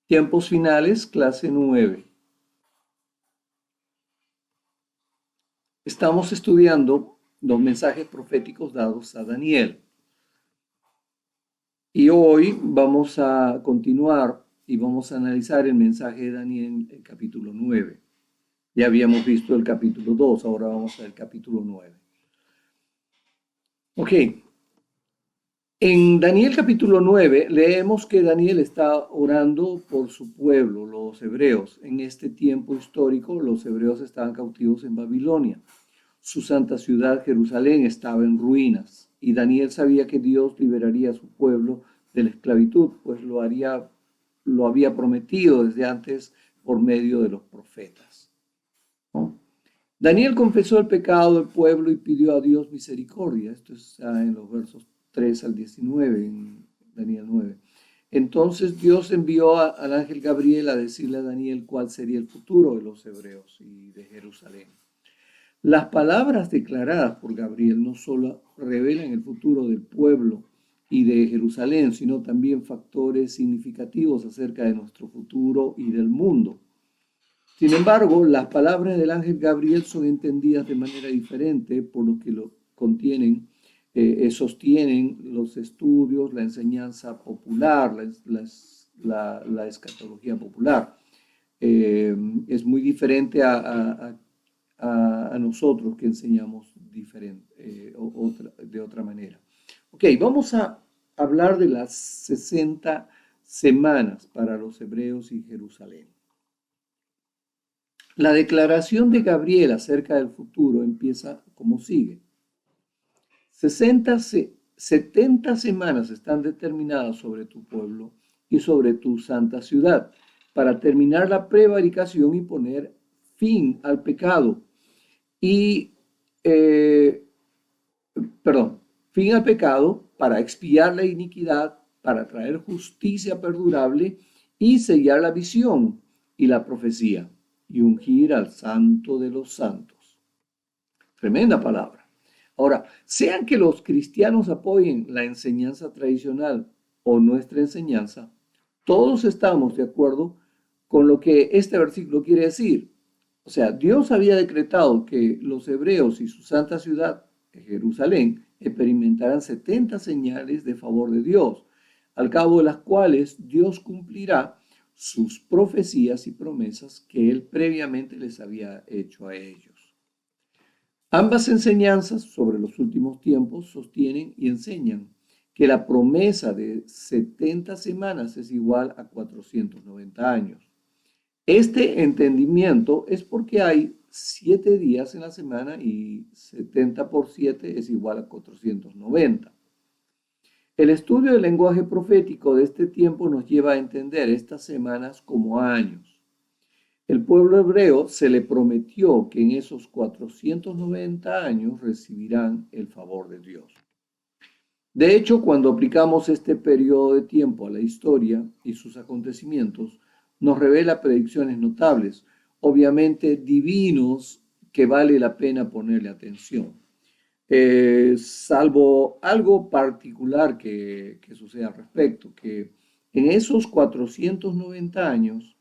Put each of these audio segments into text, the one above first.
Tiempos finales, clase 9. Estamos estudiando los mensajes proféticos dados a Daniel. Y hoy vamos a continuar y vamos a analizar el mensaje de Daniel en el capítulo 9. Ya habíamos visto el capítulo 2, ahora vamos al capítulo 9. Ok. En Daniel capítulo 9 leemos que Daniel está orando por su pueblo, los hebreos. En este tiempo histórico, los hebreos estaban cautivos en Babilonia. Su santa ciudad, Jerusalén, estaba en ruinas. Y Daniel sabía que Dios liberaría a su pueblo de la esclavitud, pues lo había prometido desde antes por medio de los profetas, ¿no? Daniel confesó el pecado del pueblo y pidió a Dios misericordia. Esto está en los versos 3 al 19 en Daniel 9. Entonces Dios envió al ángel Gabriel a decirle a Daniel cuál sería el futuro de los hebreos y de Jerusalén. Las palabras declaradas por Gabriel no solo revelan el futuro del pueblo y de Jerusalén, sino también factores significativos acerca de nuestro futuro y del mundo. Sin embargo, las palabras del ángel Gabriel son entendidas de manera diferente por los que lo contienen, sostienen los estudios, la enseñanza popular, la escatología popular. Es muy diferente a nosotros que enseñamos de otra manera. Ok, vamos a hablar de las 60 semanas para los hebreos y Jerusalén. La declaración de Gabriel acerca del futuro empieza como sigue. 70 semanas están determinadas sobre tu pueblo y sobre tu santa ciudad para terminar la prevaricación y poner fin al pecado. Fin al pecado para expiar la iniquidad, para traer justicia perdurable y sellar la visión y la profecía y ungir al santo de los santos. Tremenda palabra. Ahora, sean que los cristianos apoyen la enseñanza tradicional o nuestra enseñanza, todos estamos de acuerdo con lo que este versículo quiere decir. O sea, Dios había decretado que los hebreos y su santa ciudad, Jerusalén, experimentaran 70 señales de favor de Dios, al cabo de las cuales Dios cumplirá sus profecías y promesas que él previamente les había hecho a ellos. Ambas enseñanzas sobre los últimos tiempos sostienen y enseñan que la promesa de 70 semanas es igual a 490 años. Este entendimiento es porque hay 7 días en la semana y 70 por 7 es igual a 490. El estudio del lenguaje profético de este tiempo nos lleva a entender estas semanas como años. El pueblo hebreo se le prometió que en esos 490 años recibirán el favor de Dios. De hecho, cuando aplicamos este periodo de tiempo a la historia y sus acontecimientos, nos revela predicciones notables, obviamente divinos, que vale la pena ponerle atención. Salvo algo particular que sucede al respecto, que en esos 490 años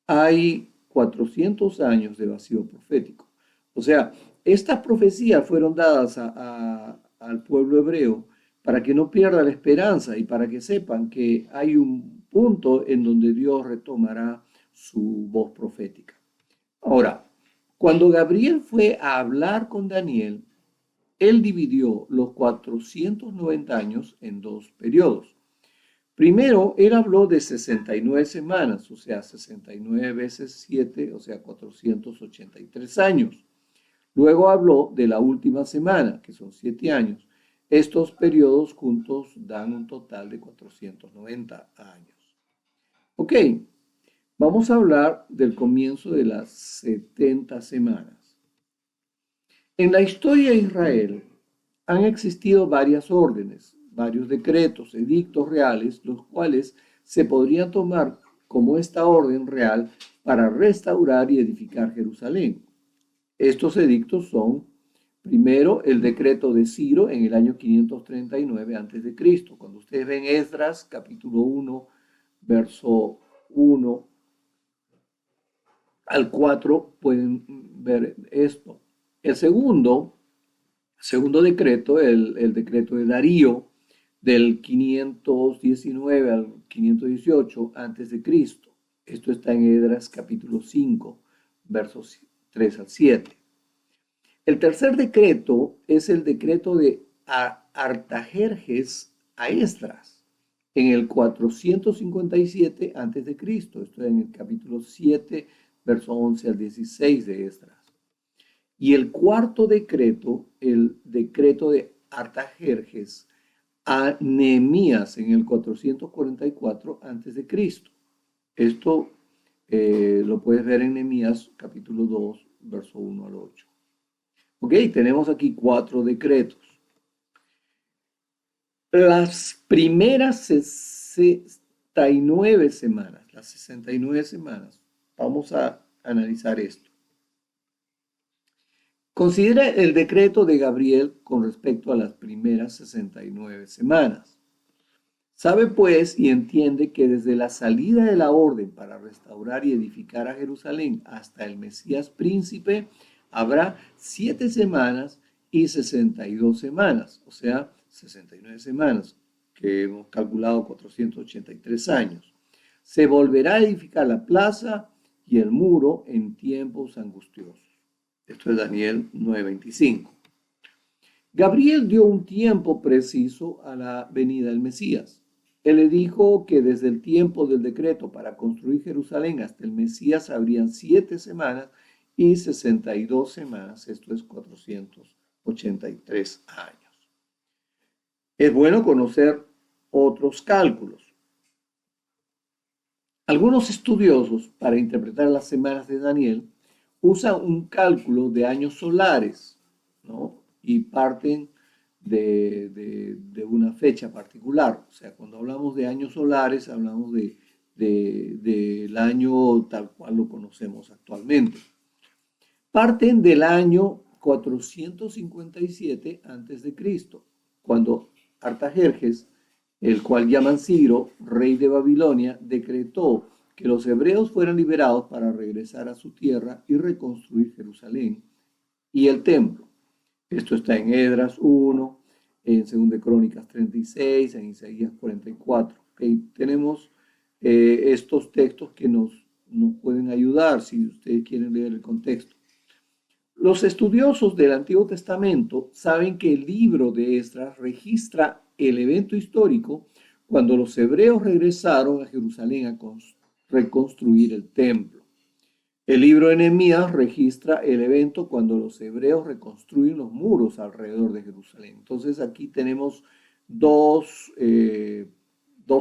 hay 400 años de vacío profético. O sea, estas profecías fueron dadas al pueblo hebreo para que no pierda la esperanza y para que sepan que hay un punto en donde Dios retomará su voz profética. Ahora, cuando Gabriel fue a hablar con Daniel, él dividió los 490 años en dos periodos. Primero, él habló de 69 semanas, o sea, 69 veces 7, o sea, 483 años. Luego habló de la última semana, que son 7 años. Estos periodos juntos dan un total de 490 años. Ok, vamos a hablar del comienzo de las 70 semanas. En la historia de Israel han existido varias órdenes, varios decretos, edictos reales, los cuales se podrían tomar como esta orden real para restaurar y edificar Jerusalén. Estos edictos son, primero, el decreto de Ciro en el año 539 a.C. Cuando ustedes ven Esdras, capítulo 1, verso 1 al 4 pueden ver esto. El segundo decreto, el decreto de Darío, del 519 al 518 antes de Cristo. Esto está en Esdras capítulo 5, versos 3 al 7. El tercer decreto es el decreto de Artajerjes a Esdras, en el 457 antes de Cristo. Esto en el capítulo 7, verso 11 al 16 de Esdras. Y el cuarto decreto, el decreto de Artajerjes a Nehemías en el 444 antes de Cristo. Esto lo puedes ver en Nehemías capítulo 2, verso 1 al 8. Ok, tenemos aquí 4 decretos. Las primeras 69 semanas, vamos a analizar esto. Considera el decreto de Gabriel con respecto a las primeras 69 semanas. Sabe pues y entiende que desde la salida de la orden para restaurar y edificar a Jerusalén hasta el Mesías príncipe, habrá 7 semanas y 62 semanas, o sea, 69 semanas, que hemos calculado 483 años. Se volverá a edificar la plaza y el muro en tiempos angustiosos. Esto es Daniel 9:25. Gabriel dio un tiempo preciso a la venida del Mesías. Él le dijo que desde el tiempo del decreto para construir Jerusalén hasta el Mesías habrían 7 semanas y 62 semanas, esto es 483 años. Es bueno conocer otros cálculos. Algunos estudiosos, para interpretar las semanas de Daniel, usan un cálculo de años solares, ¿no? Y parten de una fecha particular. O sea, cuando hablamos de años solares, hablamos del año tal cual lo conocemos actualmente. Parten del año 457 a.C., cuando Artajerjes, el cual llaman Ciro, rey de Babilonia, decretó que los hebreos fueran liberados para regresar a su tierra y reconstruir Jerusalén y el templo. Esto está en Esdras 1, en 2 Crónicas 36, en Isaías 44. ¿Okay? Tenemos estos textos que nos pueden ayudar si ustedes quieren leer el contexto. Los estudiosos del Antiguo Testamento saben que el libro de Esdras registra el evento histórico cuando los hebreos regresaron a Jerusalén a reconstruir el templo. El libro de Nehemías registra el evento cuando los hebreos reconstruyen los muros alrededor de Jerusalén. Entonces aquí tenemos dos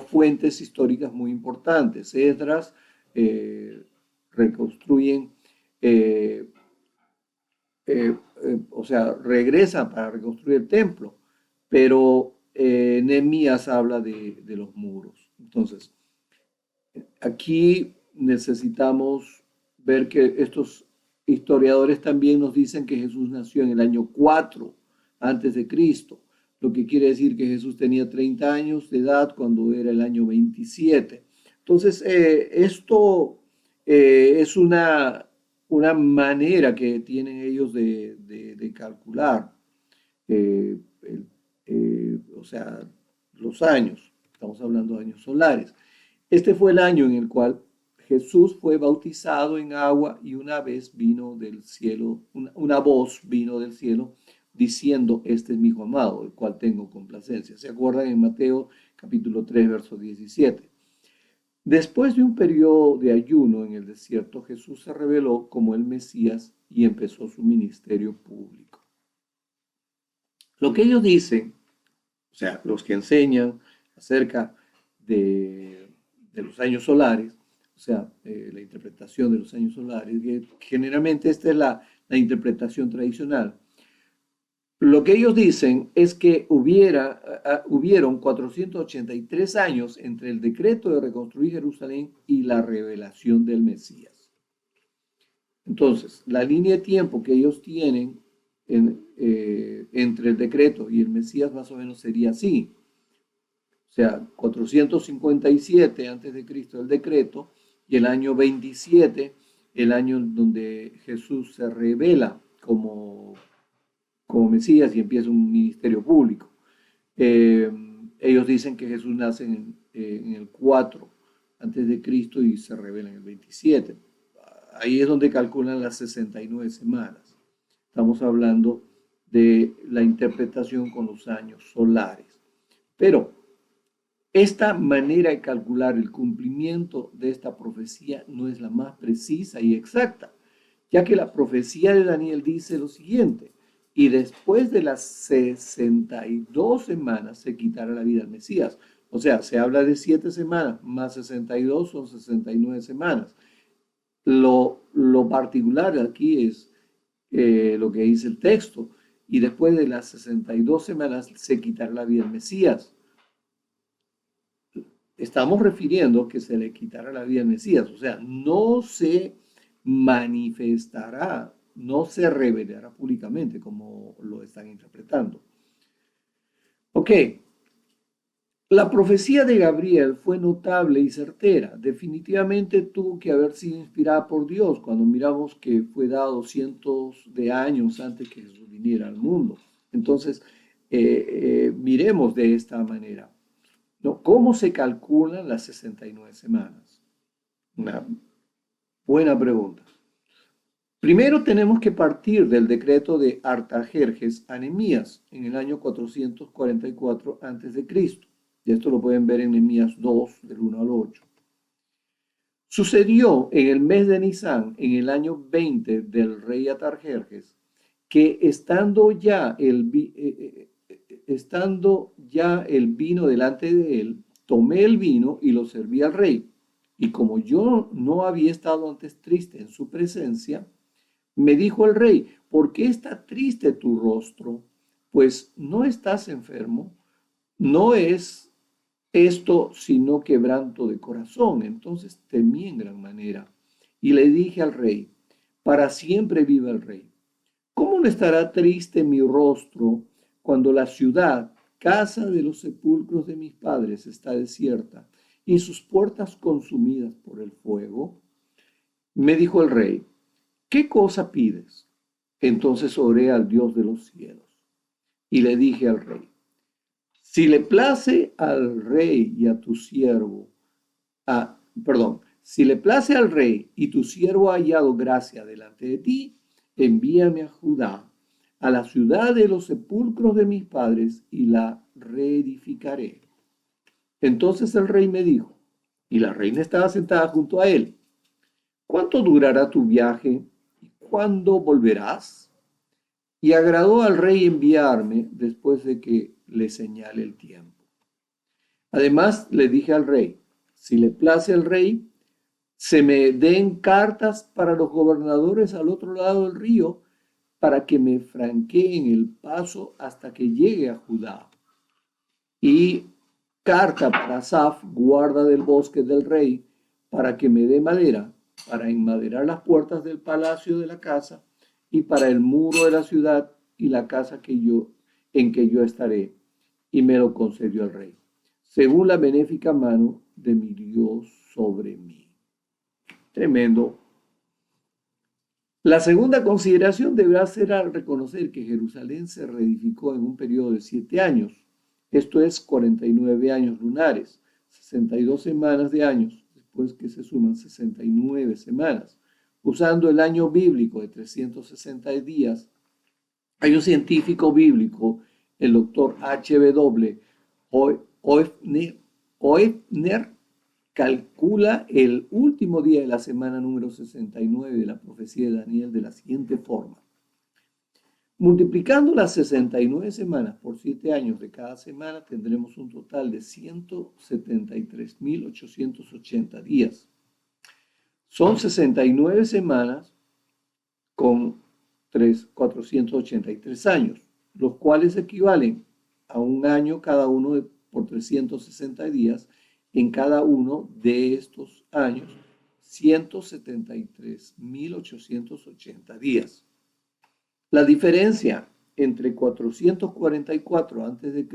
fuentes históricas muy importantes. Esdras reconstruyen, o sea, regresan para reconstruir el templo, pero Nehemías habla de los muros. Entonces, aquí necesitamos ver que estos historiadores también nos dicen que Jesús nació en el año 4 antes de Cristo, lo que quiere decir que Jesús tenía 30 años de edad cuando era el año 27. Entonces, esto es una manera que tienen ellos de calcular, o sea, los años. Estamos hablando de años solares. Este fue el año en el cual Jesús fue bautizado en agua y una vez vino del cielo, una voz vino del cielo diciendo, este es mi hijo amado, el cual tengo complacencia. ¿Se acuerdan en Mateo capítulo 3, verso 17? Después de un periodo de ayuno en el desierto, Jesús se reveló como el Mesías y empezó su ministerio público. Lo que ellos dicen, o sea, los que enseñan acerca de los años solares, o sea, la interpretación de los años solares, que generalmente esta es la interpretación tradicional. Lo que ellos dicen es que hubieron 483 años entre el decreto de reconstruir Jerusalén y la revelación del Mesías. Entonces, la línea de tiempo que ellos tienen entre el decreto y el Mesías más o menos sería así. O sea, 457 antes de Cristo el decreto y el año 27, el año en donde Jesús se revela como Mesías y empieza un ministerio público. Eh, Ellos dicen que Jesús nace en el 4 antes de Cristo y se revela en el 27. Ahí es donde calculan las 69 semanas. Estamos hablando de la interpretación con los años solares. Pero esta manera de calcular el cumplimiento de esta profecía no es la más precisa y exacta, ya que la profecía de Daniel dice lo siguiente: y después de las 62 semanas se quitará la vida al Mesías. O sea, se habla de 7 semanas, más 62 son 69 semanas. Lo particular aquí es lo que dice el texto: y después de las 62 semanas se quitará la vida al Mesías. Estamos refiriendo que se le quitará la vida al Mesías, o sea, no se manifestará, no se revelará públicamente como lo están interpretando. Ok, la profecía de Gabriel fue notable y certera. Definitivamente tuvo que haber sido inspirada por Dios cuando miramos que fue dado cientos de años antes que Jesús viniera al mundo. Entonces, miremos de esta manera, ¿no? ¿Cómo se calculan las 69 semanas? Una buena pregunta. Primero tenemos que partir del decreto de Artajerjes a Nehemías en el año 444 a.C. Y esto lo pueden ver en Nehemías 2, del 1 al 8. Sucedió en el mes de Nisán, en el año 20 del rey Artajerjes, que estando ya el vino delante de él, tomé el vino y lo serví al rey. Y como yo no había estado antes triste en su presencia, me dijo el rey: ¿por qué está triste tu rostro? Pues no estás enfermo, no es esto sino quebranto de corazón. Entonces temí en gran manera y le dije al rey: para siempre viva el rey. ¿Cómo no estará triste mi rostro cuando la ciudad, casa de los sepulcros de mis padres, está desierta y sus puertas consumidas por el fuego? Me dijo el rey: ¿qué cosa pides? Entonces oré al Dios de los cielos y le dije al rey: si le place al rey y a tu siervo, si le place al rey y tu siervo ha hallado gracia delante de ti, envíame a Judá, a la ciudad de los sepulcros de mis padres, y la reedificaré. Entonces el rey me dijo, y la reina estaba sentada junto a él: ¿cuánto durará tu viaje y cuándo volverás? Y agradó al rey enviarme después de que le señale el tiempo. Además le dije al rey: si le place al rey, se me den cartas para los gobernadores al otro lado del río, para que me franqueen el paso hasta que llegue a Judá. Y carta para Asaf, guarda del bosque del rey, para que me dé madera para enmaderar las puertas del palacio de la casa y para el muro de la ciudad y la casa en que yo estaré. Y me lo concedió el rey, según la benéfica mano de mi Dios sobre mí. Tremendo. La segunda consideración deberá ser al reconocer que Jerusalén se reedificó en un periodo de 7 años, esto es 49 años lunares, 62 semanas de años, después que se suman 69 semanas, usando el año bíblico de 360 días. Hay un científico bíblico, el doctor H.W. Hoefner, calcula el último día de la semana número 69 de la profecía de Daniel de la siguiente forma: multiplicando las 69 semanas por 7 años de cada semana, tendremos un total de 173.880 días. Son 69 semanas con 483 años, los cuales equivalen a un año cada uno por 360 días. En cada uno de estos años, 173.880 días. La diferencia entre 444 a.C.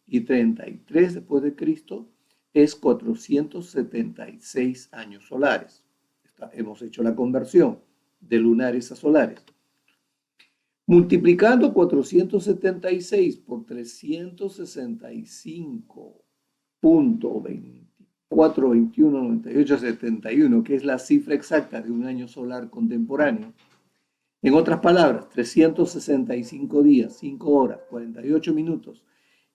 y 33 después de Cristo es 476 años solares. Hemos hecho la conversión de lunares a solares. Multiplicando 476 por 365.24219871, que es la cifra exacta de un año solar contemporáneo. En otras palabras, 365 días, 5 horas, 48 minutos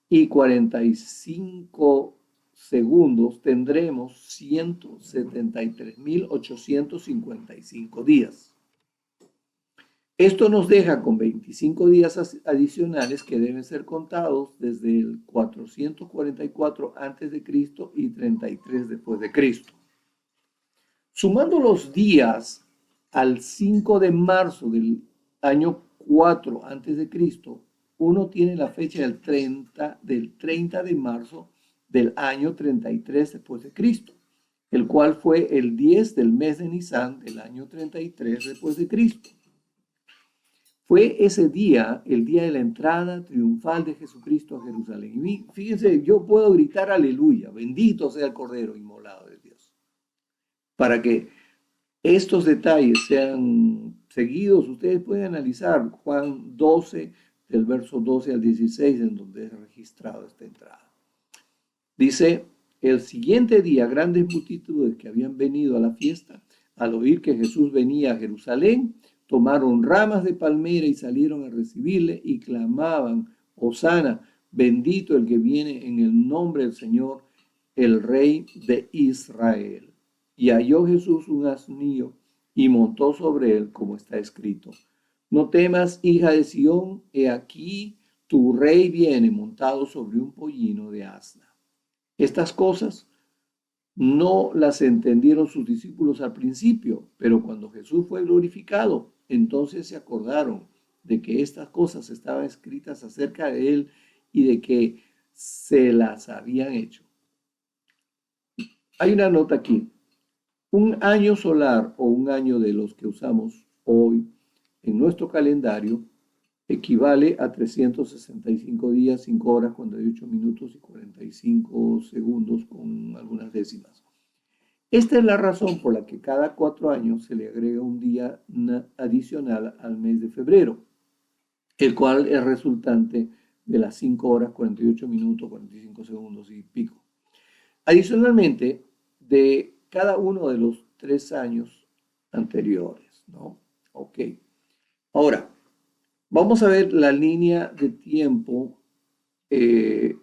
y 45 segundos, tendremos 173.855 días. Esto nos deja con 25 días adicionales que deben ser contados desde el 444 a.C. y 33 después de Cristo. Sumando los días al 5 de marzo del año 4 a.C., uno tiene la fecha del 30 de marzo del año 33 después de Cristo, el cual fue el 10 del mes de Nisan del año 33 después de Cristo. Fue ese día, el día de la entrada triunfal de Jesucristo a Jerusalén. Y fíjense, yo puedo gritar aleluya, bendito sea el Cordero inmolado de Dios. Para que estos detalles sean seguidos, ustedes pueden analizar Juan 12, del verso 12 al 16, en donde es registrado esta entrada. Dice, el siguiente día, grandes multitudes que habían venido a la fiesta, al oír que Jesús venía a Jerusalén, tomaron ramas de palmera y salieron a recibirle y clamaban, Hosana, bendito el que viene en el nombre del Señor, el Rey de Israel. Y halló Jesús un asno y montó sobre él, como está escrito. No temas, hija de Sión, he aquí tu rey viene montado sobre un pollino de asna. Estas cosas no las entendieron sus discípulos al principio, pero cuando Jesús fue glorificado, entonces se acordaron de que estas cosas estaban escritas acerca de él y de que se las habían hecho. Hay una nota aquí. Un año solar o un año de los que usamos hoy en nuestro calendario equivale a 365 días, 5 horas, 48 minutos y 45 segundos con algunas décimas. Esta es la razón por la que cada 4 años se le agrega un día adicional al mes de febrero, el cual es resultante de las 5 horas, 48 minutos, 45 segundos y pico. Adicionalmente, de cada uno de los 3 años anteriores, ¿no? Ok. Ahora, vamos a ver la línea de tiempo de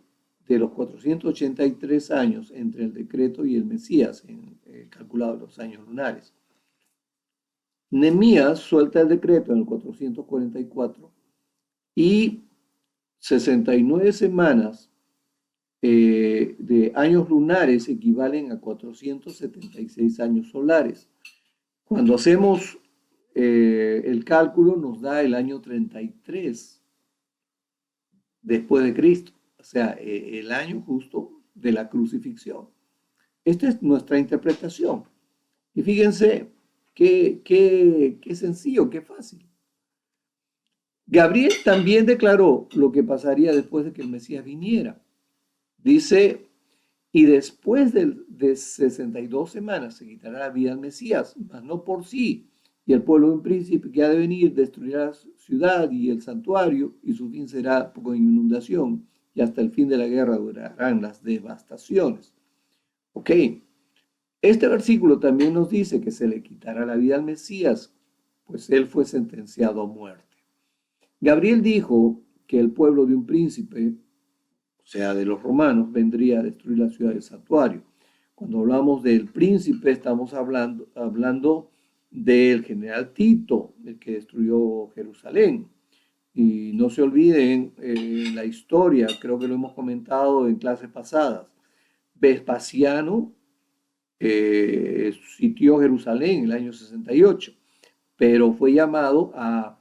los 483 años entre el decreto y el Mesías, calculado los años lunares. Nehemías suelta el decreto en el 444 y 69 semanas de años lunares equivalen a 476 años solares. Cuando hacemos el cálculo nos da el año 33 después de Cristo, o sea, el año justo de la crucifixión. Esta es nuestra interpretación. Y fíjense qué sencillo, qué fácil. Gabriel también declaró lo que pasaría después de que el Mesías viniera. Dice, y después de 62 semanas se quitará la vida al Mesías, mas no por sí. Y el pueblo de un príncipe que ha de venir destruirá la ciudad y el santuario, y su fin será con inundación, y hasta el fin de la guerra durarán las devastaciones. Ok, este versículo también nos dice que se le quitará la vida al Mesías, pues él fue sentenciado a muerte. Gabriel dijo que el pueblo de un príncipe, o sea, de los romanos, vendría a destruir la ciudad del santuario. Cuando hablamos del príncipe, estamos hablando del general Tito, el que destruyó Jerusalén. Y no se olviden la historia, creo que lo hemos comentado en clases pasadas. Vespasiano sitió Jerusalén en el año 68, pero fue llamado a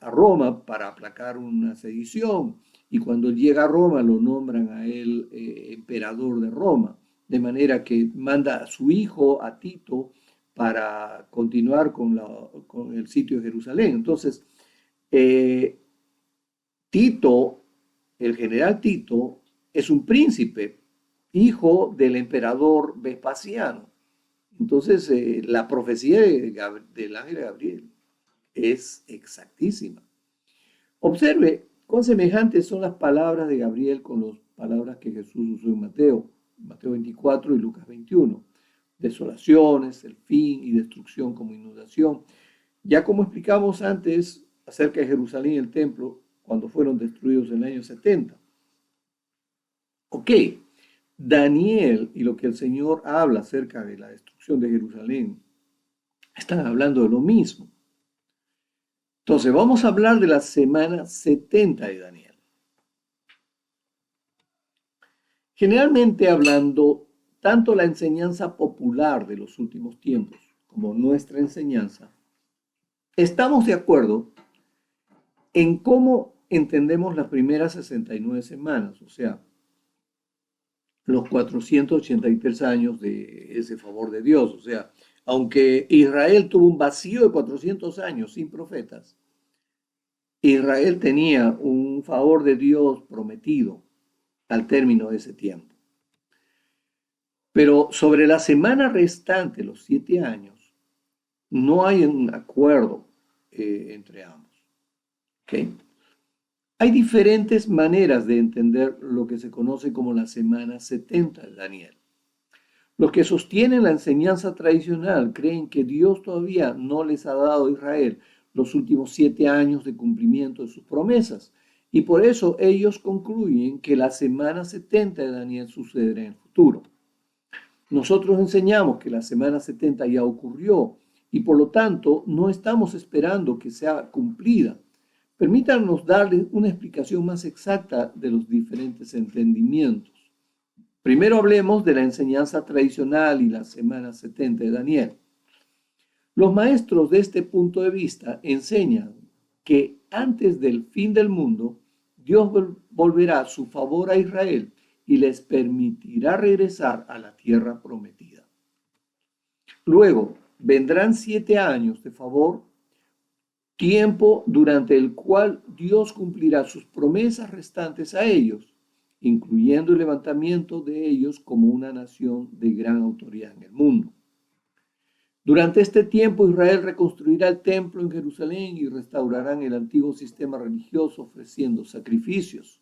Roma para aplacar una sedición. Y cuando llega a Roma lo nombran a él emperador de Roma, de manera que manda a su hijo, a Tito, para continuar con el sitio de Jerusalén. Entonces, Tito, el general Tito, es un príncipe hijo del emperador Vespasiano. Entonces, la profecía del ángel Gabriel es exactísima. Observe cuán semejantes son las palabras de Gabriel con las palabras que Jesús usó en Mateo 24 y Lucas 21. Desolaciones, el fin y destrucción como inundación. Ya como explicamos antes acerca de Jerusalén y el templo, cuando fueron destruidos en el año 70. Ok, Daniel y lo que el Señor habla acerca de la destrucción de Jerusalén, están hablando de lo mismo. Entonces, vamos a hablar de la semana 70 de Daniel. Generalmente hablando, tanto la enseñanza popular de los últimos tiempos como nuestra enseñanza, estamos de acuerdo en cómo entendemos las primeras 69 semanas, o sea, los 483 años de ese favor de Dios. O sea, aunque Israel tuvo un vacío de 400 años sin profetas, Israel tenía un favor de Dios prometido al término de ese tiempo. Pero sobre la semana restante, los 7 años, no hay un acuerdo entre ambos. ¿Okay? Hay diferentes maneras de entender lo que se conoce como la semana 70 de Daniel. Los que sostienen la enseñanza tradicional creen que Dios todavía no les ha dado a Israel los últimos 7 años de cumplimiento de sus promesas, y por eso ellos concluyen que la semana 70 de Daniel sucederá en el futuro. Nosotros enseñamos que la semana 70 ya ocurrió y por lo tanto no estamos esperando que sea cumplida. Permítanos darles una explicación más exacta de los diferentes entendimientos. Primero hablemos de la enseñanza tradicional y la semana 70 de Daniel. Los maestros de este punto de vista enseñan que antes del fin del mundo, Dios volverá su favor a Israel y les permitirá regresar a la tierra prometida. Luego vendrán 7 años de favor, tiempo durante el cual Dios cumplirá sus promesas restantes a ellos, incluyendo el levantamiento de ellos como una nación de gran autoridad en el mundo. Durante este tiempo Israel reconstruirá el templo en Jerusalén y restaurarán el antiguo sistema religioso ofreciendo sacrificios.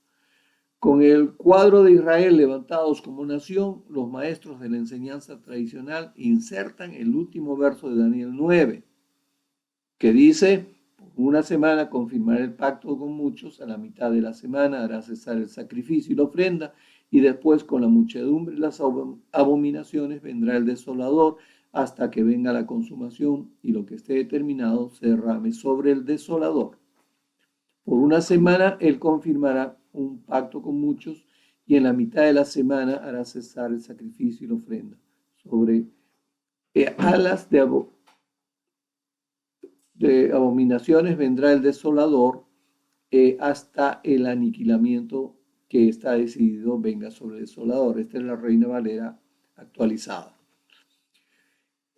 Con el cuadro de Israel levantados como nación, los maestros de la enseñanza tradicional insertan el último verso de Daniel 9, que dice: una semana confirmará el pacto con muchos, a la mitad de la semana hará cesar el sacrificio y la ofrenda, y después con la muchedumbre y las abominaciones vendrá el desolador hasta que venga la consumación y lo que esté determinado se derrame sobre el desolador. Por una semana él confirmará un pacto con muchos y en la mitad de la semana hará cesar el sacrificio y la ofrenda. Sobre alas de abominaciones vendrá el desolador hasta el aniquilamiento que está decidido venga sobre el desolador. Esta es la Reina Valera actualizada.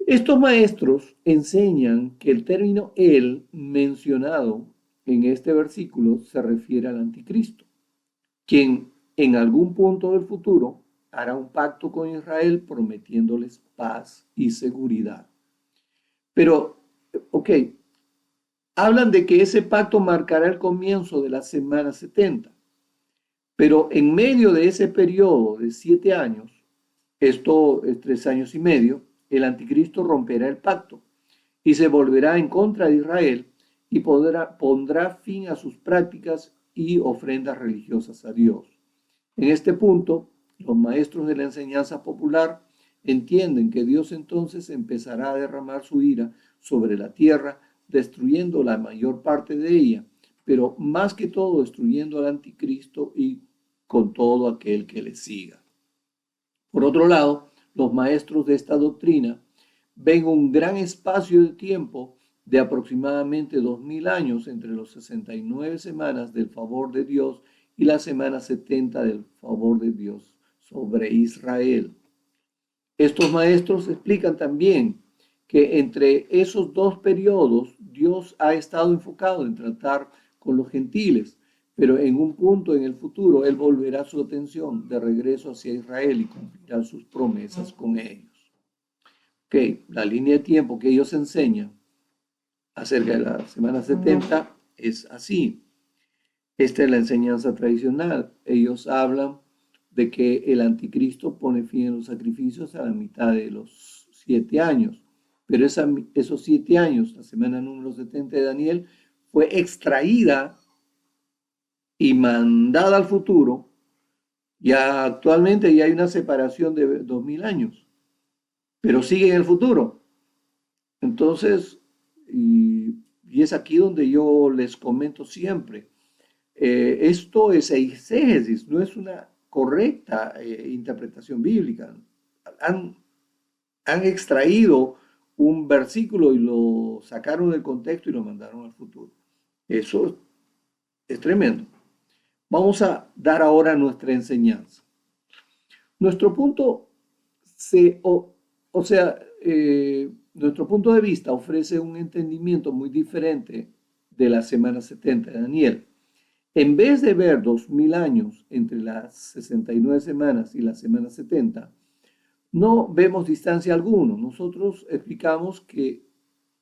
Estos maestros enseñan que el término él mencionado en este versículo se refiere al anticristo, quien en algún punto del futuro hará un pacto con Israel prometiéndoles paz y seguridad. Pero, hablan de que ese pacto marcará el comienzo de la semana 70, pero en medio de ese periodo de 7 años, esto es 3 años y medio, el anticristo romperá el pacto y se volverá en contra de Israel y pondrá fin a sus prácticas y ofrendas religiosas a Dios. En este punto, los maestros de la enseñanza popular entienden que Dios entonces empezará a derramar su ira sobre la tierra, destruyendo la mayor parte de ella, pero más que todo destruyendo al anticristo y con todo aquel que le siga. Por otro lado, los maestros de esta doctrina ven un gran espacio de tiempo de aproximadamente 2000 años entre las 69 semanas del favor de Dios y la semana 70 del favor de Dios sobre Israel. Estos maestros explican también que entre esos dos periodos Dios ha estado enfocado en tratar con los gentiles, pero en un punto en el futuro Él volverá su atención de regreso hacia Israel y cumplirá sus promesas con ellos. Ok, la línea de tiempo que ellos enseñan acerca de la semana 70 es así. Esta es la enseñanza tradicional. Ellos hablan de que el anticristo pone fin a los sacrificios a la mitad de los 7 años. Pero esos 7 años, la semana número 70 de Daniel, fue extraída y mandada al futuro. Ya actualmente ya hay una separación de 2000 años, pero sigue en el futuro. Entonces, y es aquí donde yo les comento siempre, esto es exégesis, no es una correcta interpretación bíblica. Han, han extraído un versículo y lo sacaron del contexto y lo mandaron al futuro. Eso es tremendo. Vamos a dar ahora nuestra enseñanza. Nuestro punto, nuestro punto de vista ofrece un entendimiento muy diferente de la semana 70 de Daniel. En vez de ver 2000 años entre las 69 semanas y la semana 70, no vemos distancia alguna. Nosotros explicamos que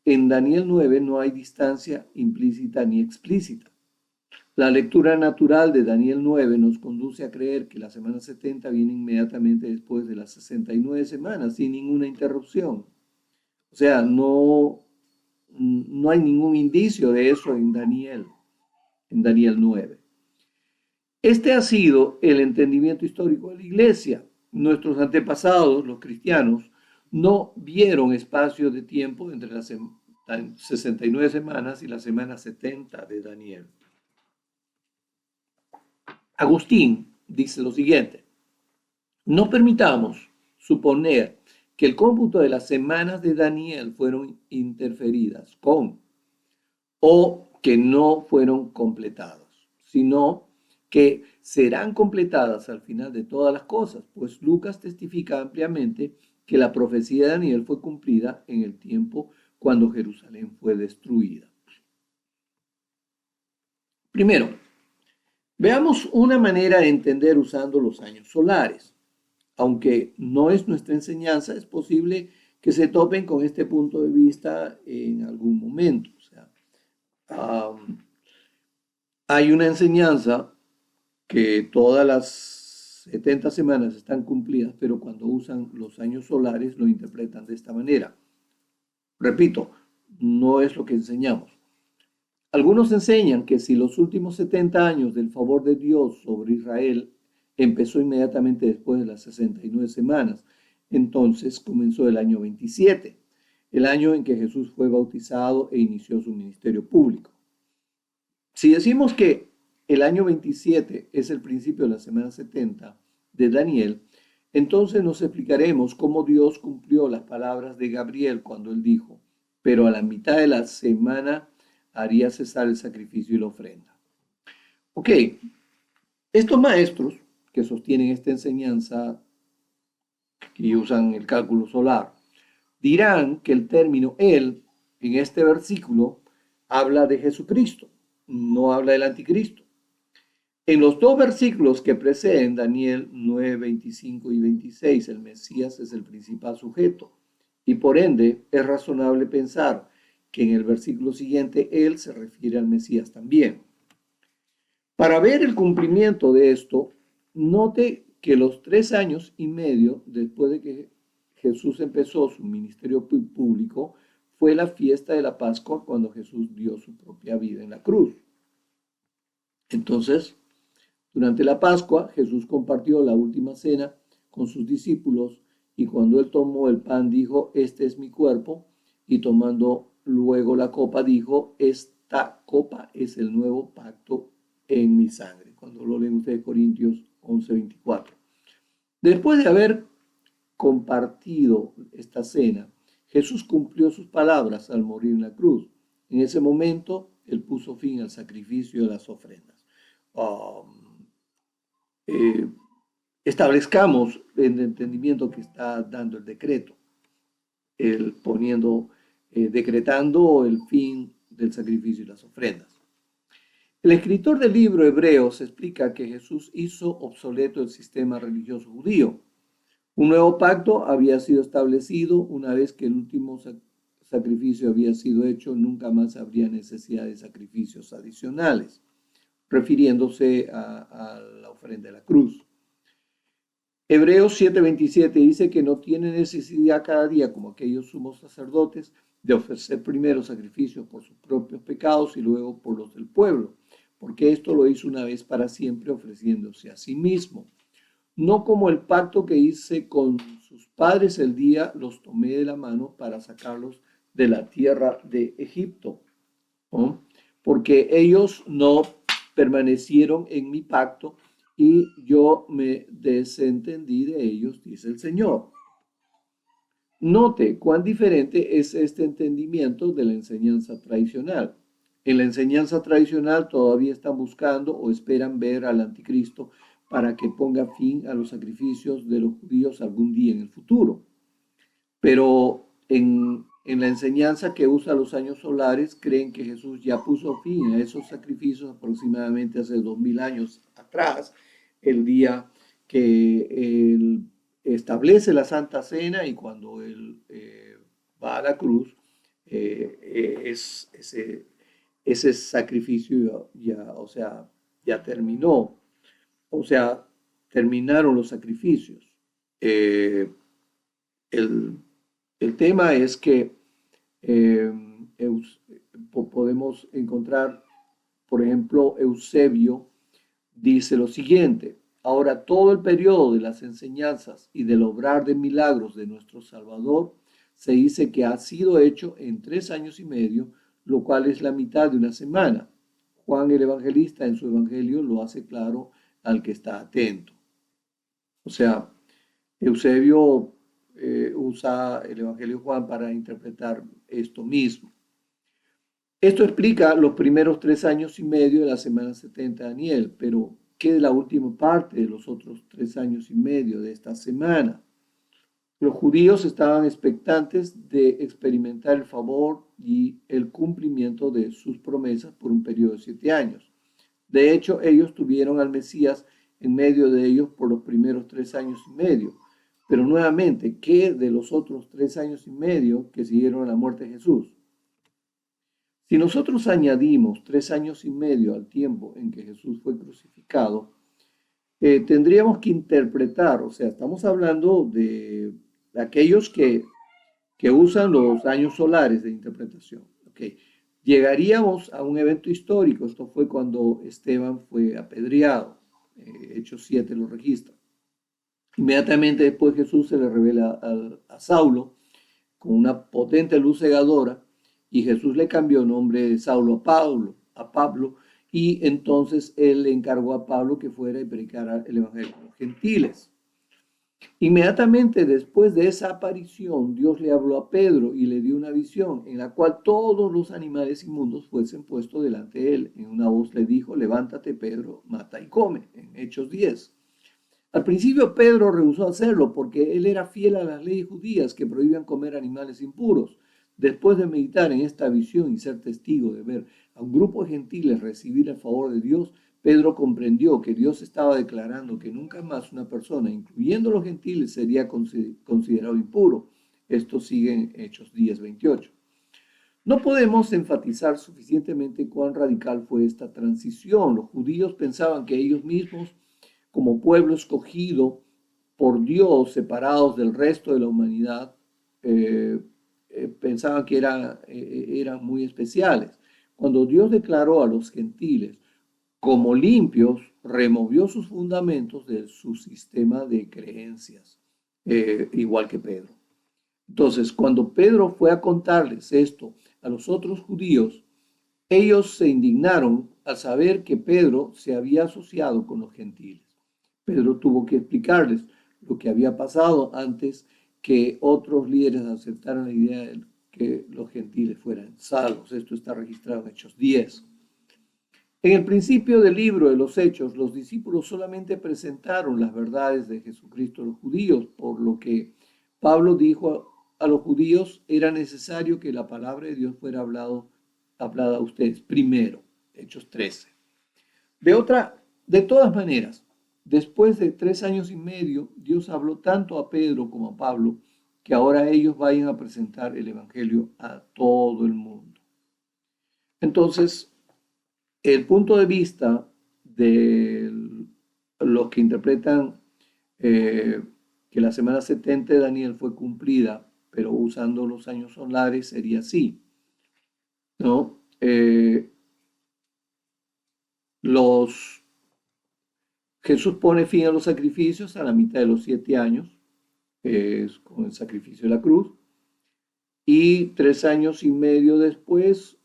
en Daniel 9 no hay distancia implícita ni explícita. La lectura natural de Daniel 9 nos conduce a creer que la semana 70 viene inmediatamente después de las 69 semanas, sin ninguna interrupción. O sea, no hay ningún indicio de eso en Daniel 9. Este ha sido el entendimiento histórico de la Iglesia. Nuestros antepasados, los cristianos, no vieron espacio de tiempo entre las 69 semanas y la semana 70 de Daniel. Agustín dice lo siguiente: no permitamos suponer que el cómputo de las semanas de Daniel fueron interferidas con o que no fueron completadas, sino que serán completadas al final de todas las cosas, pues Lucas testifica ampliamente que la profecía de Daniel fue cumplida en el tiempo cuando Jerusalén fue destruida. Primero, veamos una manera de entender usando los años solares. Aunque no es nuestra enseñanza, es posible que se topen con este punto de vista en algún momento. O sea, hay una enseñanza que todas las 70 semanas están cumplidas, pero cuando usan los años solares lo interpretan de esta manera. Repito, no es lo que enseñamos. Algunos enseñan que si los últimos 70 años del favor de Dios sobre Israel empezó inmediatamente después de las 69 semanas, entonces comenzó el año 27, el año en que Jesús fue bautizado e inició su ministerio público. Si decimos que el año 27 es el principio de la semana 70 de Daniel, entonces nos explicaremos cómo Dios cumplió las palabras de Gabriel cuando él dijo: pero a la mitad de la semana haría cesar el sacrificio y la ofrenda. Ok, estos maestros que sostienen esta enseñanza y usan el cálculo solar dirán que el término él en este versículo habla de Jesucristo, no habla del anticristo. En los dos versículos que preceden, Daniel 9, 25 y 26, el Mesías es el principal sujeto y por ende es razonable pensar que en el versículo siguiente él se refiere al Mesías también. Para ver el cumplimiento de esto, note que los 3 años y medio después de que Jesús empezó su ministerio público fue la fiesta de la Pascua, cuando Jesús dio su propia vida en la cruz. Entonces, durante la Pascua, Jesús compartió la última cena con sus discípulos y cuando él tomó el pan dijo: este es mi cuerpo, y tomando luego la copa dijo: esta copa es el nuevo pacto en mi sangre. Cuando lo leen ustedes, Corintios 11:24. Después de haber compartido esta cena, Jesús cumplió sus palabras al morir en la cruz. En ese momento, él puso fin al sacrificio y a las ofrendas. Establezcamos el entendimiento que está dando el decreto, decretando el fin del sacrificio y las ofrendas. El escritor del libro Hebreos explica que Jesús hizo obsoleto el sistema religioso judío. Un nuevo pacto había sido establecido una vez que el último sacrificio había sido hecho, nunca más habría necesidad de sacrificios adicionales, refiriéndose a la ofrenda de la cruz. Hebreos 7:27 dice que no tiene necesidad cada día, como aquellos sumos sacerdotes, de ofrecer primero sacrificios por sus propios pecados y luego por los del pueblo, porque esto lo hizo una vez para siempre ofreciéndose a sí mismo. No como el pacto que hice con sus padres el día los tomé de la mano para sacarlos de la tierra de Egipto, ¿no? Porque ellos no permanecieron en mi pacto y yo me desentendí de ellos, dice el Señor. Note cuán diferente es este entendimiento de la enseñanza tradicional. En la enseñanza tradicional todavía están buscando o esperan ver al anticristo para que ponga fin a los sacrificios de los judíos algún día en el futuro. Pero en la enseñanza que usa los años solares, creen que Jesús ya puso fin a esos sacrificios aproximadamente hace 2000 años atrás, el día que él establece la Santa Cena y cuando él va a la cruz, ese sacrificio ya, o sea, ya terminó, o sea, terminaron los sacrificios. Eh, el, el tema es que eh, podemos encontrar, por ejemplo, Eusebio dice lo siguiente: ahora todo el periodo de las enseñanzas y del obrar de milagros de nuestro Salvador se dice que ha sido hecho en 3 años y medio, lo cual es la mitad de una semana. Juan el Evangelista en su Evangelio lo hace claro al que está atento. O sea, Eusebio usa el Evangelio de Juan para interpretar esto mismo. Esto explica los primeros 3 años y medio de la semana 70 de Daniel, pero ¿qué de la última parte de los otros 3 años y medio de esta semana? Los judíos estaban expectantes de experimentar el favor y el cumplimiento de sus promesas por un periodo de 7 años. De hecho, ellos tuvieron al Mesías en medio de ellos por los primeros 3 años y medio. Pero nuevamente, ¿qué de los otros 3 años y medio que siguieron a la muerte de Jesús? Si nosotros añadimos 3 años y medio al tiempo en que Jesús fue crucificado, tendríamos que interpretar, o sea, estamos hablando de aquellos que usan los años solares de interpretación. Okay. Llegaríamos a un evento histórico. Esto fue cuando Esteban fue apedreado. Hechos 7 lo registra. Inmediatamente después Jesús se le revela a Saulo con una potente luz cegadora y Jesús le cambió el nombre de Saulo a Pablo, y entonces él le encargó a Pablo que fuera y predicara el evangelio a los gentiles. Inmediatamente después de esa aparición, Dios le habló a Pedro y le dio una visión en la cual todos los animales inmundos fuesen puestos delante de él. En una voz le dijo: levántate, Pedro, mata y come, en Hechos 10. Al principio Pedro rehusó hacerlo porque él era fiel a las leyes judías que prohibían comer animales impuros. Después de meditar en esta visión y ser testigo de ver a un grupo de gentiles recibir el favor de Dios, Pedro comprendió que Dios estaba declarando que nunca más una persona, incluyendo los gentiles, sería considerado impuro. Esto sigue en Hechos 10:28. No podemos enfatizar suficientemente cuán radical fue esta transición. Los judíos pensaban que ellos mismos, como pueblo escogido por Dios, separados del resto de la humanidad, pensaban que eran muy especiales. Cuando Dios declaró a los gentiles como limpios, removió sus fundamentos de su sistema de creencias, igual que Pedro. Entonces, cuando Pedro fue a contarles esto a los otros judíos, ellos se indignaron al saber que Pedro se había asociado con los gentiles. Pedro tuvo que explicarles lo que había pasado antes que otros líderes aceptaran la idea de que los gentiles fueran salvos. Esto está registrado en Hechos 10. En el principio del libro de los Hechos, los discípulos solamente presentaron las verdades de Jesucristo a los judíos, por lo que Pablo dijo a los judíos: era necesario que la palabra de Dios fuera hablada a ustedes primero. Hechos 13. De todas maneras, después de 3 años y medio, Dios habló tanto a Pedro como a Pablo que ahora ellos vayan a presentar el Evangelio a todo el mundo. Entonces, el punto de vista de los que interpretan que la semana 70 de Daniel fue cumplida, pero usando los años solares, sería así, ¿no? Jesús pone fin a los sacrificios a la mitad de los 7 años, con el sacrificio de la cruz, y 3 años y medio después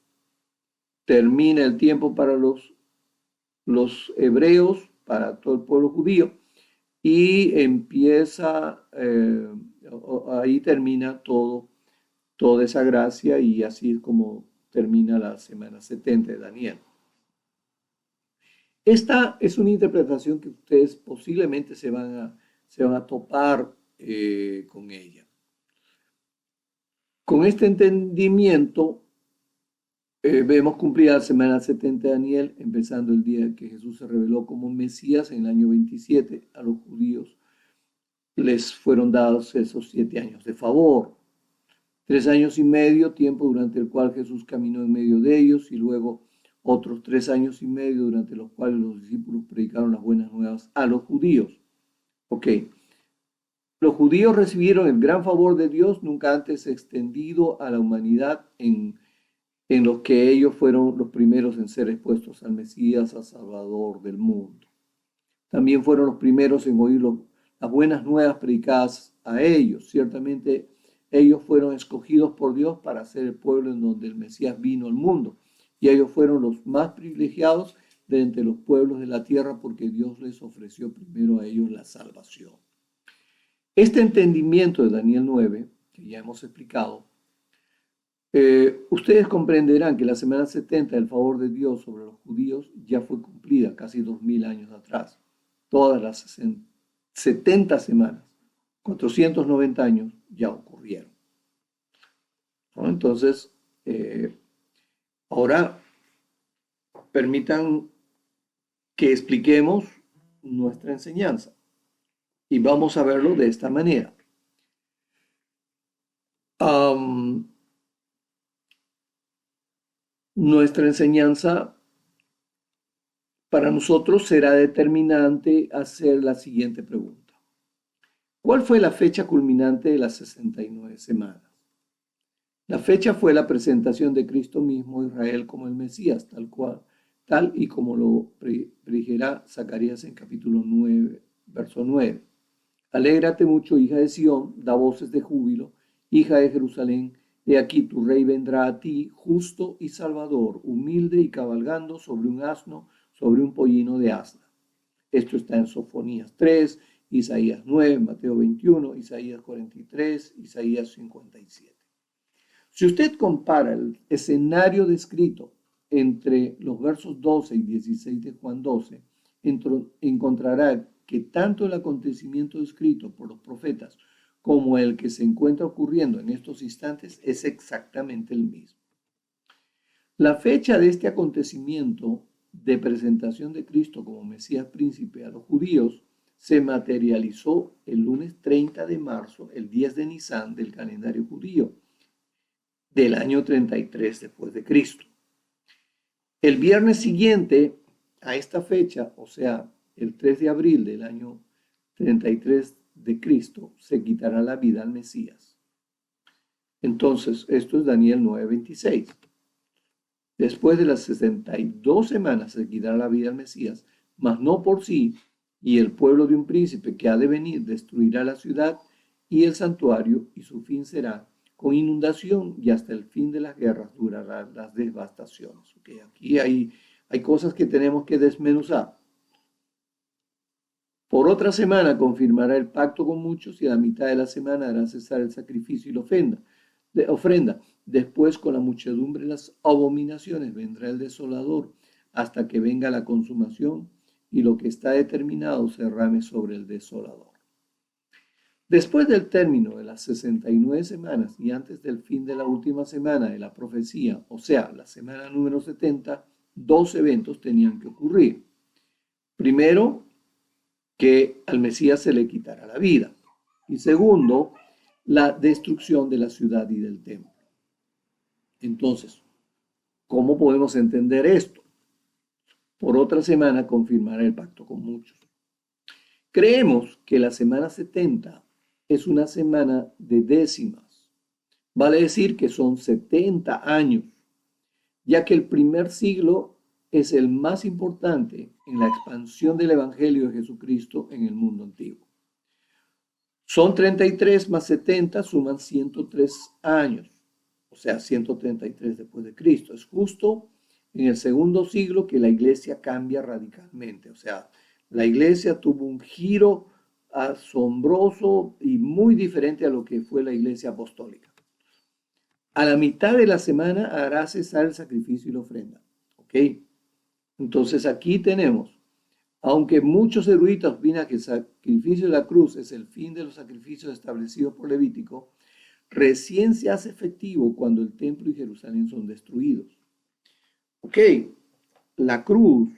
termina el tiempo para los hebreos, para todo el pueblo judío, y empieza, ahí termina toda esa gracia, y así es como termina la semana 70 de Daniel. Esta es una interpretación que ustedes posiblemente se van a topar con ella. Con este entendimiento, vemos cumplida la semana 70 de Daniel, empezando el día que Jesús se reveló como Mesías en el año 27. A los judíos les fueron dados esos 7 años de favor. 3 años y medio, tiempo durante el cual Jesús caminó en medio de ellos, y luego otros 3 años y medio durante los cuales los discípulos predicaron las buenas nuevas a los judíos. Ok. Los judíos recibieron el gran favor de Dios nunca antes extendido a la humanidad, en los que ellos fueron los primeros en ser expuestos al Mesías, al Salvador del mundo. También fueron los primeros en oír las buenas nuevas predicadas a ellos. Ciertamente ellos fueron escogidos por Dios para ser el pueblo en donde el Mesías vino al mundo. Y ellos fueron los más privilegiados de entre los pueblos de la tierra, porque Dios les ofreció primero a ellos la salvación. Este entendimiento de Daniel 9, que ya hemos explicado, ustedes comprenderán que la semana 70 del favor de Dios sobre los judíos ya fue cumplida casi 2000 años atrás. Todas las 70 semanas, 490 años ya ocurrieron, ¿no? Entonces, ahora permitan que expliquemos nuestra enseñanza, y vamos a verlo de esta manera. Nuestra enseñanza para nosotros será determinante hacer la siguiente pregunta: ¿cuál fue la fecha culminante de las 69 semanas? La fecha fue la presentación de Cristo mismo a Israel como el Mesías, tal y como lo predijera Zacarías en capítulo 9, verso 9. Alégrate mucho, hija de Sión, da voces de júbilo, hija de Jerusalén. He aquí tu rey vendrá a ti, justo y salvador, humilde y cabalgando sobre un asno, sobre un pollino de asna. Esto está en Sofonías 3, Isaías 9, Mateo 21, Isaías 43, Isaías 57. Si usted compara el escenario descrito entre los versos 12 y 16 de Juan 12, encontrará que tanto el acontecimiento descrito por los profetas como el que se encuentra ocurriendo en estos instantes es exactamente el mismo. La fecha de este acontecimiento de presentación de Cristo como Mesías príncipe a los judíos se materializó el lunes 30 de marzo, el 10 de Nisan del calendario judío, del año 33 después de Cristo. El viernes siguiente a esta fecha, o sea, el 3 de abril del año 33 de Cristo, se quitará la vida al Mesías. Entonces, esto es Daniel 9:26. Después de las 62 semanas se quitará la vida al Mesías, mas no por sí, y el pueblo de un príncipe que ha de venir destruirá la ciudad y el santuario, y su fin será con inundación, y hasta el fin de las guerras durarán las devastaciones. Okay, aquí hay cosas que tenemos que desmenuzar. Por otra semana confirmará el pacto con muchos, y a la mitad de la semana hará cesar el sacrificio y la ofrenda. Después, con la muchedumbre de las abominaciones, vendrá el desolador, hasta que venga la consumación, y lo que está determinado se derrame sobre el desolador. Después del término de las 69 semanas y antes del fin de la última semana de la profecía, o sea, la semana número 70, 2 eventos tenían que ocurrir. Primero, que al Mesías se le quitará la vida. Y segundo, la destrucción de la ciudad y del templo. Entonces, ¿cómo podemos entender esto? Por otra semana confirmará el pacto con muchos. Creemos que la semana 70 es una semana de décimas. Vale decir que son 70 años, ya que el primer siglo es el más importante en la expansión del Evangelio de Jesucristo en el mundo antiguo. Son 33 más 70, suman 103 años, o sea, 133 después de Cristo. Es justo en el segundo siglo que la iglesia cambia radicalmente, o sea, la iglesia tuvo un giro asombroso y muy diferente a lo que fue la iglesia apostólica. A la mitad de la semana hará cesar el sacrificio y la ofrenda. ¿Ok? Entonces aquí tenemos, aunque muchos eruditos opinan que el sacrificio de la cruz es el fin de los sacrificios establecidos por Levítico, recién se hace efectivo cuando el templo y Jerusalén son destruidos. ¿Ok? La cruz,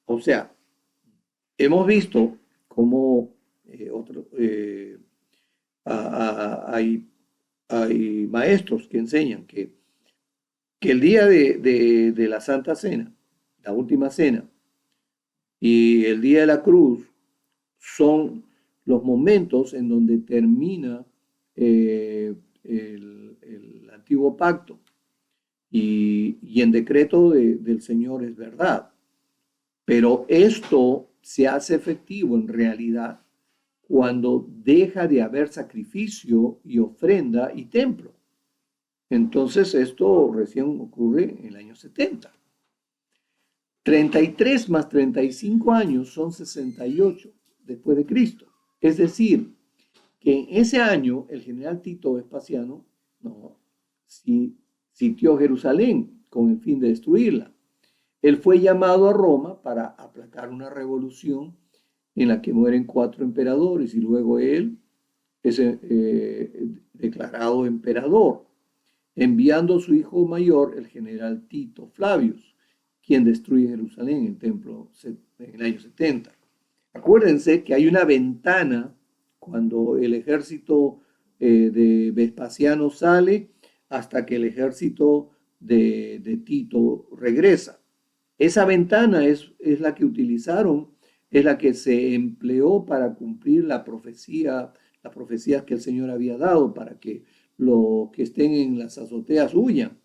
o sea, hemos visto cómo hay maestros que enseñan que el día de la Santa Cena, la última cena, y el día de la cruz son los momentos en donde termina el antiguo pacto y en decreto del Señor es verdad. Pero esto se hace efectivo en realidad cuando deja de haber sacrificio y ofrenda y templo. Entonces esto recién ocurre en el año 70. 33 más 35 años son 68 después de Cristo. Es decir, que en ese año el general Tito Vespasiano sitió Jerusalén con el fin de destruirla. Él fue llamado a Roma para aplacar una revolución en la que mueren 4 emperadores y luego él es declarado emperador, enviando a su hijo mayor, el general Tito Flavius, quien destruye Jerusalén, el templo, en el año 70. Acuérdense que hay una ventana cuando el ejército de Vespasiano sale hasta que el ejército de Tito regresa. Esa ventana es la que utilizaron, es la que se empleó para cumplir las profecías que el Señor había dado para que los que estén en las azoteas huyan.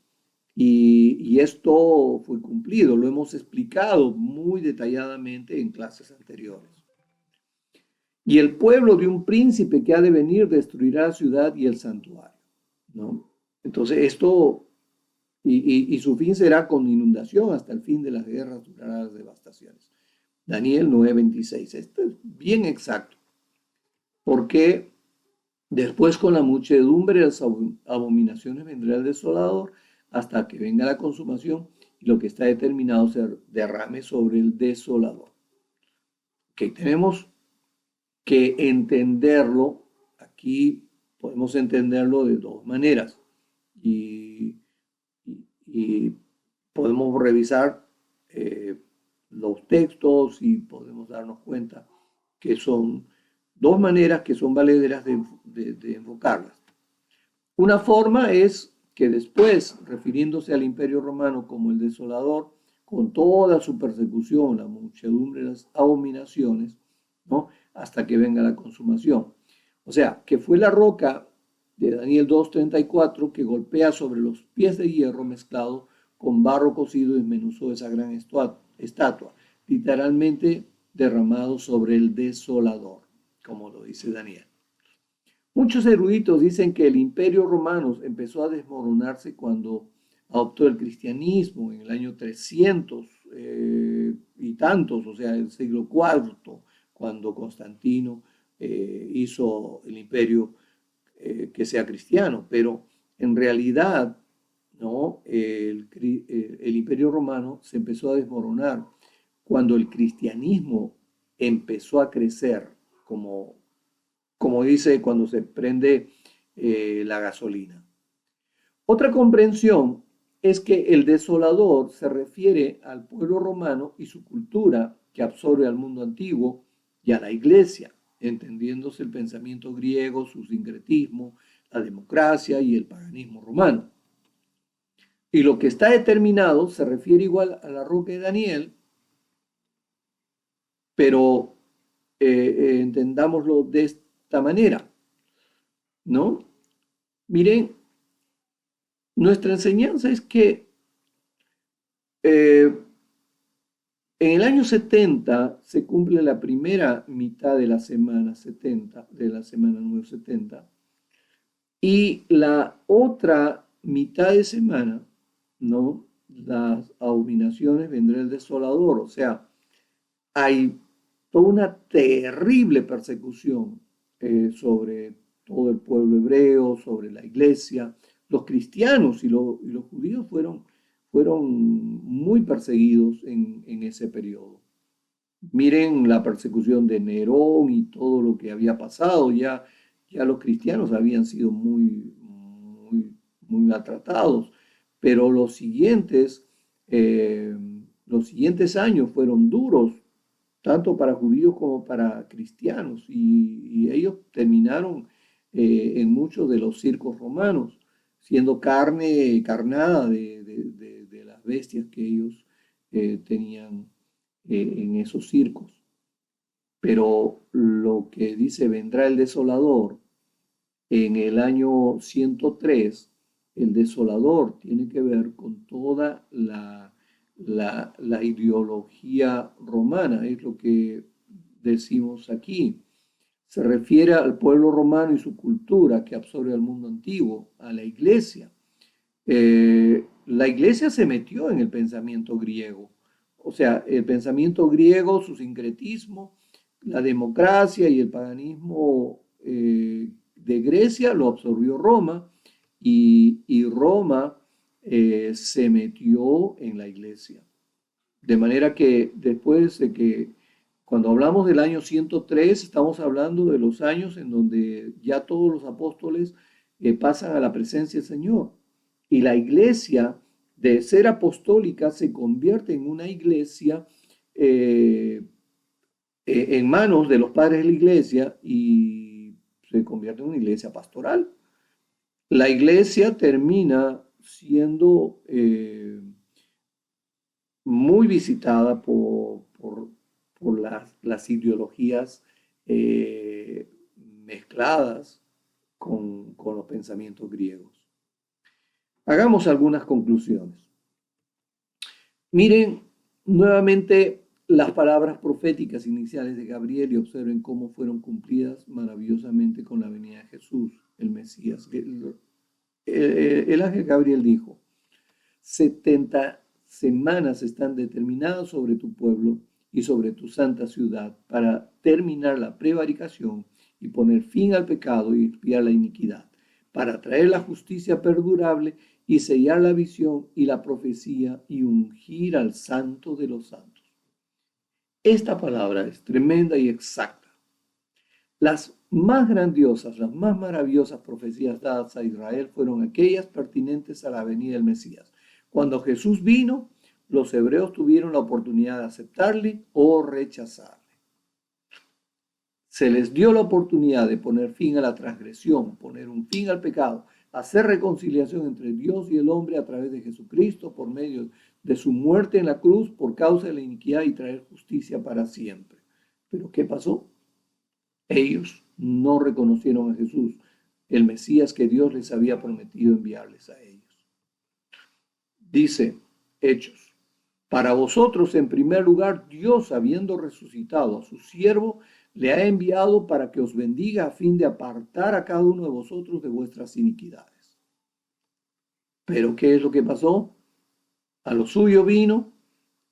Y esto fue cumplido, lo hemos explicado muy detalladamente en clases anteriores. Y el pueblo de un príncipe que ha de venir destruirá la ciudad y el santuario, ¿no? Entonces esto, y su fin será con inundación hasta el fin de las guerras, durará las devastaciones. Daniel 9:26. Esto es bien exacto, porque después con la muchedumbre de las abominaciones vendrá el desolador hasta que venga la consumación y lo que está determinado se derrame sobre el desolador. Que tenemos que entenderlo, aquí podemos entenderlo de dos maneras y podemos revisar los textos y podemos darnos cuenta que son dos maneras que son valederas de enfocarlas. Una forma es que después, refiriéndose al Imperio Romano como el desolador, con toda su persecución, la muchedumbre de las abominaciones, ¿no? Hasta que venga la consumación. O sea, que fue la roca de Daniel 2:34 que golpea sobre los pies de hierro mezclado con barro cocido y desmenuzó esa gran estatua, literalmente derramado sobre el desolador, como lo dice Daniel. Muchos eruditos dicen que el Imperio Romano empezó a desmoronarse cuando adoptó el cristianismo en el año 300 y tantos, o sea, el siglo IV, cuando Constantino hizo el imperio que sea cristiano. Pero en realidad, ¿no? El Imperio Romano se empezó a desmoronar cuando el cristianismo empezó a crecer como dice cuando se prende la gasolina. Otra comprensión es que el desolador se refiere al pueblo romano y su cultura que absorbe al mundo antiguo y a la iglesia, entendiéndose el pensamiento griego, su sincretismo, la democracia y el paganismo romano. Y lo que está determinado se refiere igual a la roca de Daniel, pero entendámoslo de esta manera, ¿no? Miren, nuestra enseñanza es que en el año 70 se cumple la primera mitad de la semana 70, de la semana número 70, y la otra mitad de semana, ¿no? Las abominaciones vendrá el desolador, o sea, hay toda una terrible persecución sobre todo el pueblo hebreo, sobre la iglesia. Los cristianos y los judíos fueron muy perseguidos en ese periodo. Miren la persecución de Nerón y todo lo que había pasado. Ya los cristianos habían sido muy maltratados, pero los siguientes años fueron duros, tanto para judíos como para cristianos, y ellos terminaron en muchos de los circos romanos, siendo carnada de las bestias que ellos tenían en esos circos. Pero lo que dice vendrá el desolador en el año 103, el desolador tiene que ver con toda la ideología romana, es lo que decimos aquí. Se refiere al pueblo romano y su cultura que absorbe al mundo antiguo, a la iglesia. La iglesia se metió en el pensamiento griego, o sea, el pensamiento griego, su sincretismo, la democracia y el paganismo de Grecia lo absorbió Roma, y Roma se metió en la iglesia. De manera que después de que, cuando hablamos del año 103, estamos hablando de los años en donde ya todos los apóstoles pasan a la presencia del Señor. Y la iglesia, de ser apostólica, se convierte en una iglesia en manos de los padres de la iglesia, y se convierte en una iglesia pastoral. La iglesia termina siendo muy visitada por las ideologías mezcladas con los pensamientos griegos. Hagamos algunas conclusiones. Miren nuevamente las palabras proféticas iniciales de Gabriel y observen cómo fueron cumplidas maravillosamente con la venida de Jesús, el Mesías. El ángel Gabriel dijo: 70 semanas están determinadas sobre tu pueblo y sobre tu santa ciudad para terminar la prevaricación y poner fin al pecado y expiar la iniquidad, para traer la justicia perdurable y sellar la visión y la profecía y ungir al santo de los santos. Esta palabra es tremenda y exacta. Las más grandiosas, las más maravillosas profecías dadas a Israel fueron aquellas pertinentes a la venida del Mesías. Cuando Jesús vino, los hebreos tuvieron la oportunidad de aceptarle o rechazarle. Se les dio la oportunidad de poner fin a la transgresión, poner un fin al pecado, hacer reconciliación entre Dios y el hombre a través de Jesucristo por medio de su muerte en la cruz por causa de la iniquidad, y traer justicia para siempre. ¿Pero qué pasó? Ellos no reconocieron a Jesús, el Mesías que Dios les había prometido enviarles a ellos. Dice Hechos: para vosotros, en primer lugar, Dios, habiendo resucitado a su siervo, le ha enviado para que os bendiga a fin de apartar a cada uno de vosotros de vuestras iniquidades. Pero ¿qué es lo que pasó? A lo suyo vino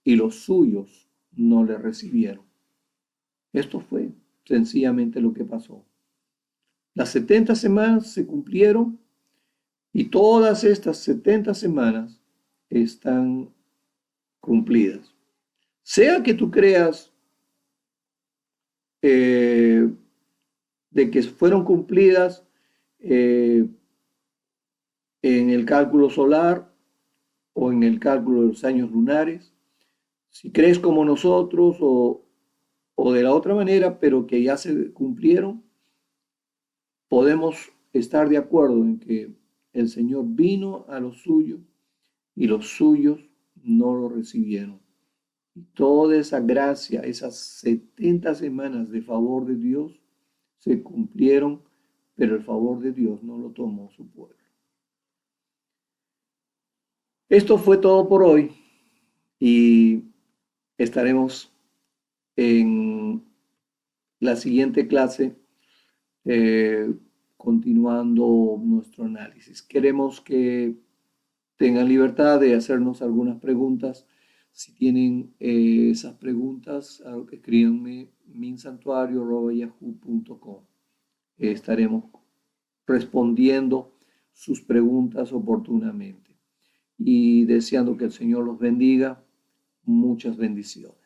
y los suyos no le recibieron. Esto fue sencillamente lo que pasó. Las 70 semanas se cumplieron, y todas estas 70 semanas están cumplidas. Sea que tú creas de que fueron cumplidas en el cálculo solar, o en el cálculo de los años lunares. Si crees como nosotros o de la otra manera, pero que ya se cumplieron, podemos estar de acuerdo en que el Señor vino a los suyos y los suyos no lo recibieron. Y toda esa gracia, esas 70 semanas de favor de Dios se cumplieron, pero el favor de Dios no lo tomó su pueblo. Esto fue todo por hoy y estaremos en la siguiente clase eh, continuando nuestro análisis. Queremos que tengan libertad de hacernos algunas preguntas. Si tienen esas preguntas, escríbanme minsantuario@yahoo.com. Estaremos respondiendo sus preguntas oportunamente y deseando que el Señor los bendiga. Muchas bendiciones.